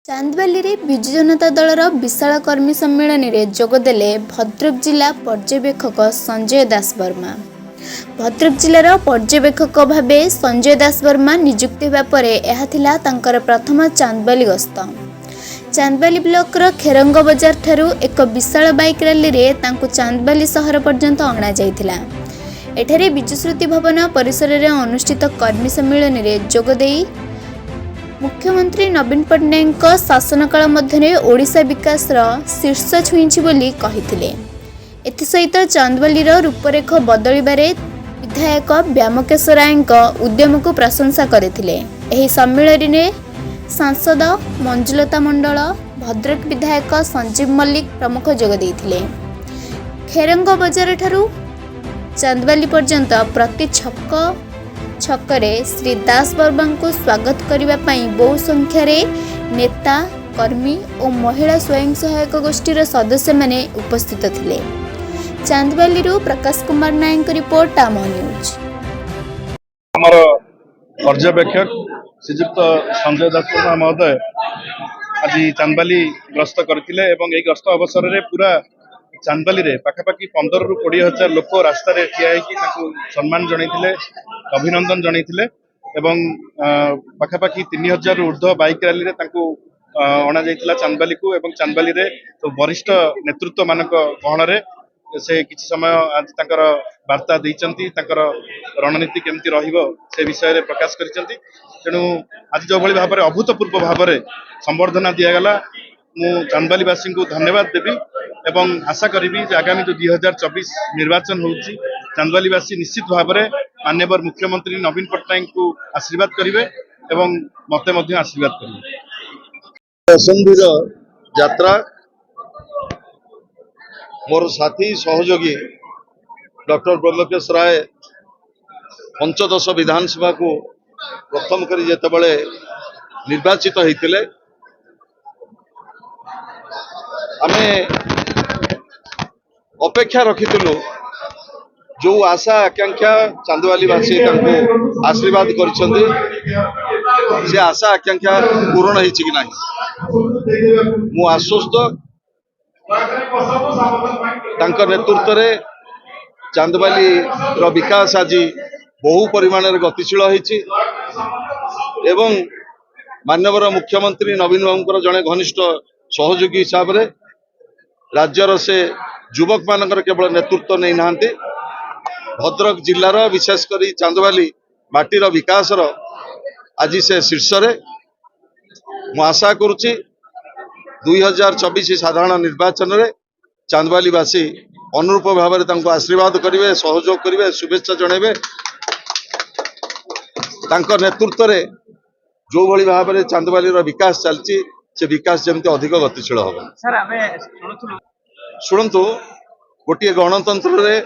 ଚାନ୍ଦବାଲି ରେ ବିଜୁ ଜନତା ଦଳର ବିଶାଳ କର୍ମୀ ସମ୍ମିଳନୀରେ ଯୋଗଦେଲେ ଭଦ୍ରକ ଜିଲ୍ଲା ପର୍ଯ୍ୟବେକ୍ଷକ ସଞ୍ଜୟ ଦାସ ବର୍ମା। ଭଦ୍ରକ ଜିଲ୍ଲାର ପର୍ଯ୍ୟବେକ୍ଷକ ଭାବେ ସଞ୍ଜୟ ଦାସ ବର୍ମା ନିଯୁକ୍ତି ହେବା ପରେ ଏହା ଥିଲା ତାଙ୍କର ପ୍ରଥମ ଚାନ୍ଦବାଲି ଗସ୍ତ। ଚାନ୍ଦବାଲି ବ୍ଲକର ଖେରଙ୍ଗ ବଜାର ଠାରୁ ଏକ ବିଶାଳ ବାଇକ୍ ରାଲିରେ ତାଙ୍କୁ ଚାନ୍ଦବାଲି ସହର ପର୍ଯ୍ୟନ୍ତ ଅଣାଯାଇଥିଲା। ଏଠାରେ ବିଜୁ ଶ୍ରୁତି ଭବନ ପରିସରରେ ଅନୁଷ୍ଠିତ କର୍ମୀ ସମ୍ମିଳନୀରେ ଯୋଗଦେଇ मुख्यमंत्री नवीन पट्टनायक शासनकाल मध्य ओडिशा विकासर शीर्ष छुईंछि बोली कहिथिले। एथिसहित चांदबालीर रूपरेख बदलिबारे विधायक व्यामकेश्वर रायଙ୍କ उद्यम को प्रशंसा करथिले। एही सम्मेलन में सांसद मंजुलता मंडल, भद्रक विधायक संजीव मल्लिक प्रमुख जोग देथिले। खेरंग बजार ठारू चांदबाली पर्यंत प्रति छकरे श्री दास बर्मा को स्वागत करने बहु संख्यार नेता कर्मी और महिला स्वयं सहायक गोष्ठीर सदस्य माने उपस्थित थिले। चांदबाली प्रकाश कुमार नायक रिपोर्ट आमो न्यूज। हमार पर्यवेक्षक श्रीजुक्त संजय दास वर्मा महोदय आज चांदबाली गस्त करथिले एवं एई गस्त अवसर रे पूरा चांदबाली रे पाखापाखि 15 ରୁ 20 हजार लोक रास्ता रे ठिया होइकि ताकू सम्मान जणैथिले, अभिनंदन जणैथिले एवं पाखापाखि 3000 ରୁ ऊर्ध्व बाइक रैली रे ताकू अणा जाइथिला चांदबाली को एवं चांदबाली रे तो वरिष्ठ नेतृत्व मानक गहण रे से किछि समय आज ताकर वार्ता दैचंती, ताकर रणनीति केमती रहिबो से विषय रे प्रकाश करिसंती। तेणु आज जो भली भाबरे अभूतपूर्व भाबरे संबर्धना दिया गला मु चांदबाली वासी को धन्यवाद देबी एवं आशा करी जे आगामी जो 2024 निर्वाचन होउची चांदबालीवासी निश्चित भाव में माननीय मुख्यमंत्री नवीन पट्टनायक को आशीर्वाद करेंगे एवं मते मध्य आशीर्वाद करेंगे। असंधीर यात्रा मोर साथी सहयोगी डॉक्टर व्यामकेश्वर राय पंचदश विधानसभा को प्रथम करी जेतेबेले निर्वाचित होइतिले आमे अपेक्षा रखिलु जो आशा आकांक्षा चांदबालीवासी आशीर्वाद करिसेंती से आशा आकांक्षा पूर्ण होइछि कि नाही मु आश्वस्त तांकर नेतृत्व रे चांदबाली रो विकास आज बहु परिमाण रे गतिशील होइछि एवं माननीय मुख्यमंत्री नवीन बाबूंकर जड़े घनिष्ठ सहयोगी हिसाब रे राज्यर से युवक मानकर केवल नेतृत्व नहीं नांती भद्रक जिल्लार विशेषकर चांदबाली माटीर विकासर आज से शीर्ष रे मु आशा करुच्ची 2024 साधारण निर्वाचन रे चांदबालीवासी अनुरूप भाव में आशीर्वाद करेंगे, सहयोग करेंगे, शुभेच्छा जनइबे। नेतृत्व रे जो भली भाव में चांदबाली विकास चलती से विकास जमती अधिक गतिशील हम। शुणु गोटे गणतंत्र रे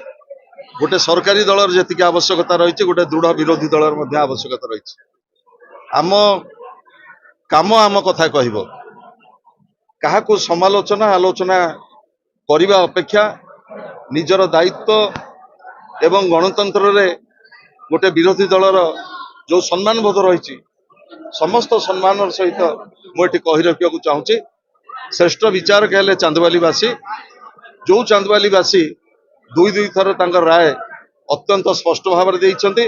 गोटे सरकारी दलर जी आवश्यकता रही गोटे दृढ़ विरोधी दलर आवश्यकता रही आम काम आम कथा कह क्या समालोचना आलोचना करने अपेक्षा निजर दायित्व एवं गणतंत्र रे गोटे विरोधी दलर जो सम्मान बोध रही समस्त सम्मान सहित मुझे कही रखा चाहूँगी श्रेष्ठ विचारक हेले चांदबालीवासी जो चांदबालीवासी दुई थर राय अत्यंत स्पष्ट भाव में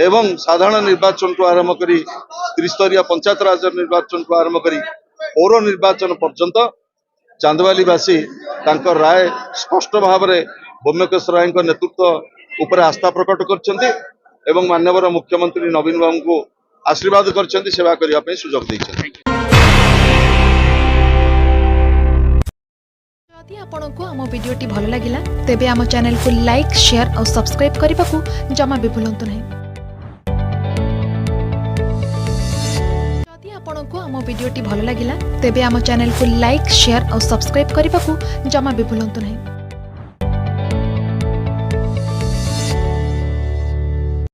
एवं साधारण निर्वाचन को आरंभ कर त्रिस्तरीय पंचायत राज निर्वाचन को आरंभ कर पौर निर्वाचन पर्यंत चांदबालीवासी राय स्पष्ट भाव में व्यामकेश्वर राय नेतृत्व उपर आस्था प्रकट कर माननीय मुख्यमंत्री नवीन बाबू को आशीर्वाद कर सेवा करने सुजोग देइछन्ति। यदि आपको आम भिडी भल लगा तेब आम चैनल को लाइक, शेयर और सब्सक्राइब करने को जमा भी भूलु नहीं। यदि आपको आम भिडी भल लगा तेब आम चैनल को लाइक, शेयर और सब्सक्राइब करने को जमा भी भूलु नहीं।